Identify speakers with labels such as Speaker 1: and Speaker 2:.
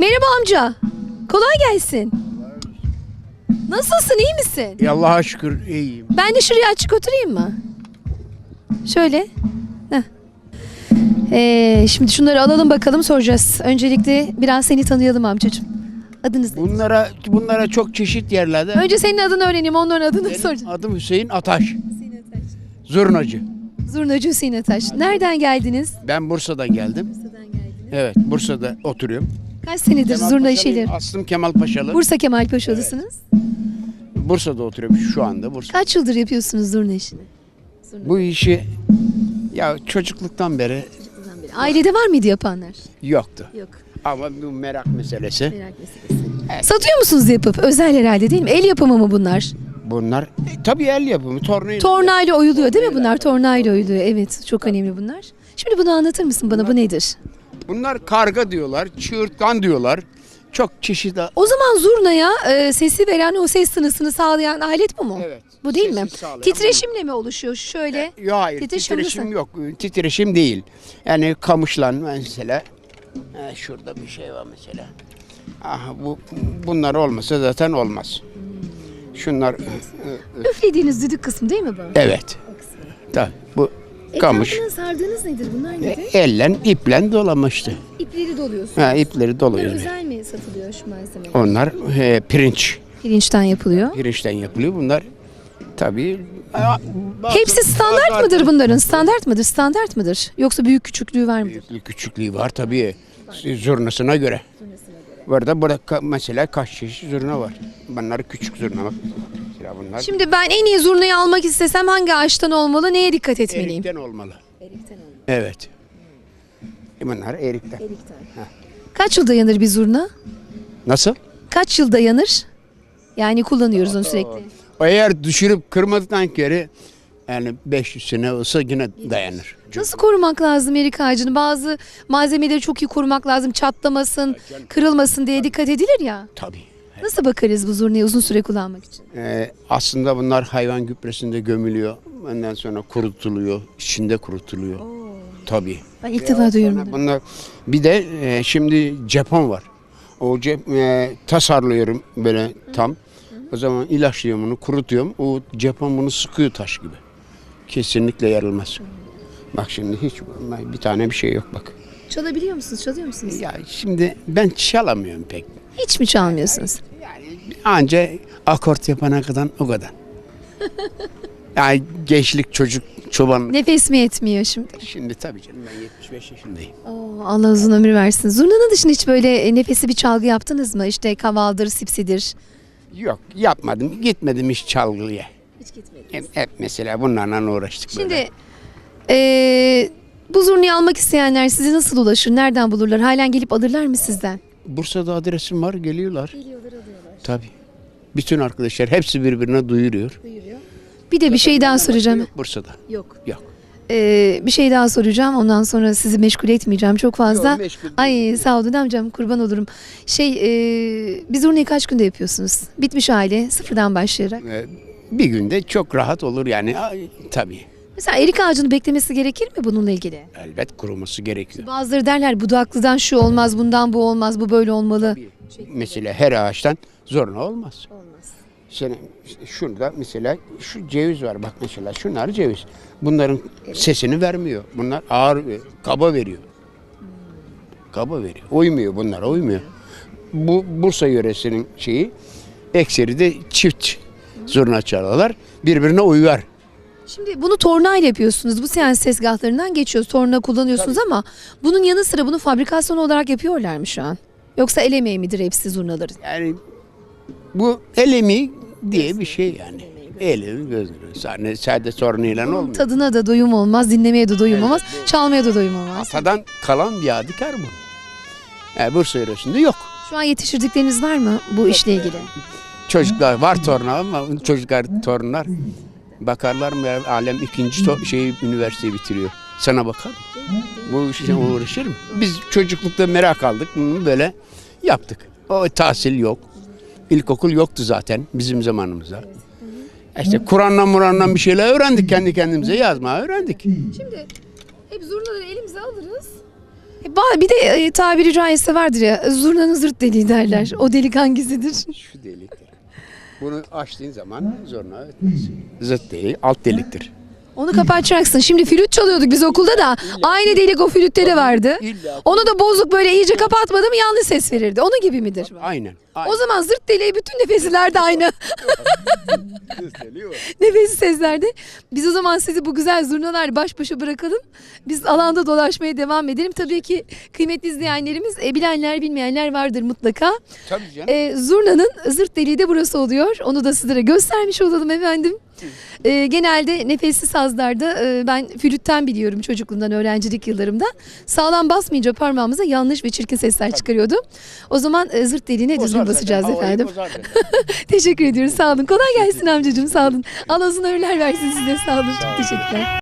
Speaker 1: Merhaba amca. Kolay gelsin. Nasılsın, iyi misin?
Speaker 2: Allah'a şükür iyiyim.
Speaker 1: Ben de şuraya açık oturayım mı? Şöyle. Heh. Şimdi şunları alalım bakalım, soracağız. Öncelikle biraz seni tanıyalım amcacığım. Adınız ne?
Speaker 2: Bunlara çok çeşit yerlerde.
Speaker 1: Önce senin adını öğreneyim, onların adını
Speaker 2: Benim
Speaker 1: soracağım.
Speaker 2: adım Hüseyin Ataş.
Speaker 1: Hüseyin Ataş.
Speaker 2: Zurnacı.
Speaker 1: Zurnacı Hüseyin Ataş. Nereden geldiniz?
Speaker 2: Ben Bursa'dan geldim.
Speaker 1: Bursa'dan geldiniz.
Speaker 2: Evet, Bursa'da oturuyorum.
Speaker 1: Kaç senedir zurna
Speaker 2: Kemalpaşalıyım,
Speaker 1: işiyle?
Speaker 2: Aslım Kemalpaşalı.
Speaker 1: Bursa Kemalpaşalısınız.
Speaker 2: Bursa'da oturuyorum şu anda.
Speaker 1: Kaç yıldır yapıyorsunuz zurna işini?
Speaker 2: Bu işi ya çocukluktan beri
Speaker 1: Ailede var mıydı yapanlar?
Speaker 2: yoktu.
Speaker 1: Yok.
Speaker 2: Ama bu merak meselesi.
Speaker 1: Merak meselesi. Satıyor musunuz yapıp? Özel herhalde değil mi? El yapımı mı bunlar?
Speaker 2: Bunlar tabii el yapımı, tornayla.
Speaker 1: Tornayla oyuluyor değil mi bunlar? Tornayla oyuluyor. Evet, çok önemli bunlar. Şimdi bunu anlatır mısın bana? Bu nedir?
Speaker 2: Bunlar karga diyorlar, çığırtkan diyorlar. Çok çeşitli.
Speaker 1: O zaman zurnaya sesi veren, o ses tınısını sağlayan alet bu mu?
Speaker 2: Evet.
Speaker 1: Bu değil mi?
Speaker 2: Sesi sağlayan
Speaker 1: Titreşimle mi oluşuyor? Şöyle.
Speaker 2: Yok, hayır,
Speaker 1: Titreşim
Speaker 2: titreşim
Speaker 1: olursa-
Speaker 2: yok. Titreşim değil. Yani kamışlan mesela. Şurada bir şey var mesela. Bunlar olmasa zaten olmaz. Şunlar
Speaker 1: Üflediğiniz düdük kısmı değil mi bu?
Speaker 2: evet. Tabii bu kamış.
Speaker 1: Etrafına sardığınız nedir? Bunlar nedir?
Speaker 2: Elle, iple dolamıştı.
Speaker 1: İpleri doluyorsunuz.
Speaker 2: İpleri
Speaker 1: Bunlar
Speaker 2: doluyor.
Speaker 1: özel mi satılıyor şu malzeme?
Speaker 2: Onlar pirinç.
Speaker 1: Pirinçten yapılıyor.
Speaker 2: Pirinçten yapılıyor. Bunlar tabii
Speaker 1: Hepsi standart mıdır bunların? Standart mıdır? Standart mıdır? Yoksa büyük küçüklüğü var mıdır?
Speaker 2: Büyüklüğü küçüklüğü var tabii. Zurnasına göre. Burada mesela kaç çeşit zurna var. Bunlar küçük zurna bak. Mesela bunlar
Speaker 1: Şimdi ben en iyi zurnayı almak istesem hangi ağaçtan olmalı? Neye dikkat etmeliyim?
Speaker 2: erikten olmalı.
Speaker 1: Erikten olmalı.
Speaker 2: Evet. Bunlar erikten.
Speaker 1: Kaç yıl dayanır bir zurna?
Speaker 2: Nasıl?
Speaker 1: Kaç yıl dayanır? Yani kullanıyoruz onu sürekli.
Speaker 2: Eğer düşürüp kırmadıktan geri yani 500 sene olsa yine dayanır.
Speaker 1: Nasıl korumak lazım erik ağacını? Bazı malzemeleri çok iyi korumak lazım. Çatlamasın, kırılmasın diye dikkat edilir ya.
Speaker 2: Tabii.
Speaker 1: Nasıl bakarız bu zurnayı uzun süre kullanmak için?
Speaker 2: Aslında bunlar hayvan gübresinde gömülüyor. Ondan sonra kurutuluyor. İçinde kurutuluyor. Tabii.
Speaker 1: Ben ilk defa duyuyorum bunu.
Speaker 2: Bunlar bir de şimdi Japon var. O tasarlıyorum böyle tam. O zaman ilaçlıyorum bunu, kurutuyorum. O Japon bunu sıkıyor taş gibi. Kesinlikle yarılmaz. Bak şimdi hiç bir tane bir şey yok bak.
Speaker 1: Çalabiliyor musunuz? Çalıyor musunuz?
Speaker 2: Ya şimdi ben çalamıyorum pek.
Speaker 1: Hiç mi çalmıyorsunuz?
Speaker 2: Yani anca akort yapana kadar o kadar. Yani gençlik çocuk çoban.
Speaker 1: Nefes mi yetmiyor şimdi?
Speaker 2: Şimdi tabii canım ben 75 yaşındayım.
Speaker 1: Oo, Allah uzun ömür versin. Zurnanın dışında hiç böyle nefesi bir çalgı yaptınız mı? İşte kavaldır, sipsidir.
Speaker 2: Yok yapmadım. Gitmedim hiç çalgıya.
Speaker 1: Hiç gitmediniz.
Speaker 2: Hep mesela bunlarla uğraştık böyle.
Speaker 1: Şimdi bu zurnayı almak isteyenler size nasıl ulaşır? Nereden bulurlar? Halen gelip alırlar mı sizden?
Speaker 2: Bursa'da adresim var geliyorlar.
Speaker 1: Geliyorlar, alıyorlar.
Speaker 2: Tabii. Bütün arkadaşlar hepsi birbirine duyuruyor.
Speaker 1: Bir de bir şey daha soracağım.
Speaker 2: Yok Bursa'da.
Speaker 1: Yok.
Speaker 2: Yok.
Speaker 1: Bir şey daha soracağım. Ondan sonra sizi meşgul etmeyeceğim çok fazla.
Speaker 2: Yok, meşgul
Speaker 1: Ay sağ olun amcam, kurban olurum. Bir zurnayı kaç günde yapıyorsunuz? Bitmiş hali, sıfırdan başlayarak.
Speaker 2: Bir günde çok rahat olur yani. Tabii.
Speaker 1: Mesela erik ağacını beklemesi gerekir mi bununla ilgili?
Speaker 2: Elbet kuruması gerekiyor.
Speaker 1: Bazıları derler budaklıdan şu olmaz, bundan bu olmaz, bu böyle olmalı.
Speaker 2: Mesela her ağaçtan zorla olmaz.
Speaker 1: Olmaz.
Speaker 2: Şimdi şurada mesela şu ceviz var bak mesela şunlar ceviz. Bunların sesini vermiyor. Bunlar ağır, kaba veriyor. Kaba veriyor. Uymuyor bunlara uymuyor. Bu Bursa yöresinin şeyi ekseri de çift zurna çalarlar. Birbirine uyar.
Speaker 1: Şimdi bunu tornayla yapıyorsunuz. Bu seans tezgahlarından geçiyoruz. Torna kullanıyorsunuz ama bunun yanı sıra bunu fabrikasyon olarak yapıyorlar mı şu an? Yoksa el emeği midir hepsi zurnaların?
Speaker 2: Yani bu el emeği diye bir şey yani. Elin gözünü. Sadece sorunuyla olmuyor.
Speaker 1: Tadına da doyum olmaz, dinlemeye de doyum olmaz, çalmaya da doyum olmaz.
Speaker 2: Atadan kalan bir yadigar bu. Yani Bursa yöresinde yok.
Speaker 1: Şu an yetiştirdikleriniz var mı bu işle ilgili?
Speaker 2: Çocuklar var torna ama çocuklar torunlar bakarlar mı ya, alem ikinci üniversiteyi bitiriyor. Sana bakar mı? Bu işle uğraşır mı? Biz çocuklukta merak aldık. Bunu böyle yaptık. O tahsil yok. İlkokul yoktu zaten bizim zamanımızda. İşte Kur'an'dan bir şeyler öğrendik kendi kendimize yazma öğrendik.
Speaker 1: Şimdi hep zurnaları elimize alırız. Bir de tabiri caizse vardır ya, zurnanın zırt deliği derler. O delik hangisidir?
Speaker 2: Şu deliktir. Bunu açtığın zaman zoruna zıt değil, alt deliktir.
Speaker 1: Onu kapatacaksın. Şimdi flüt çalıyorduk biz okulda da. Aynı delik o flütte de vardı.
Speaker 2: İlla.
Speaker 1: Onu da bozuk böyle iyice kapatmadı mı yanlış ses verirdi. Onun gibi midir?
Speaker 2: Aynen.
Speaker 1: O zaman zırt deliği bütün nefeslerde aynı.
Speaker 2: Zıt deliği var.
Speaker 1: Nefessiz seslerde. Biz o zaman sizi bu güzel zurnalarla baş başa bırakalım. Biz alanda dolaşmaya devam edelim. Tabii ki kıymetli izleyenlerimiz bilenler bilmeyenler vardır mutlaka.
Speaker 2: Tabii canım.
Speaker 1: Zurnanın zırt deliği de burası oluyor. Onu da sizlere göstermiş olalım efendim. Genelde nefesli sazlarda ben flütten biliyorum çocukluğumdan, öğrencilik yıllarımda. Sağlam basmayınca parmağımıza yanlış ve çirkin sesler çıkarıyordu. O zaman zırt deliğine düzgün
Speaker 2: Bozar
Speaker 1: basacağız
Speaker 2: zaten, havayı
Speaker 1: efendim.
Speaker 2: bozar zaten.
Speaker 1: Teşekkür ediyoruz. Sağ olun. Kolay gelsin amcacığım. Sağ olun. Allah uzun ömürler versin size. Sağ olun. Çok teşekkürler.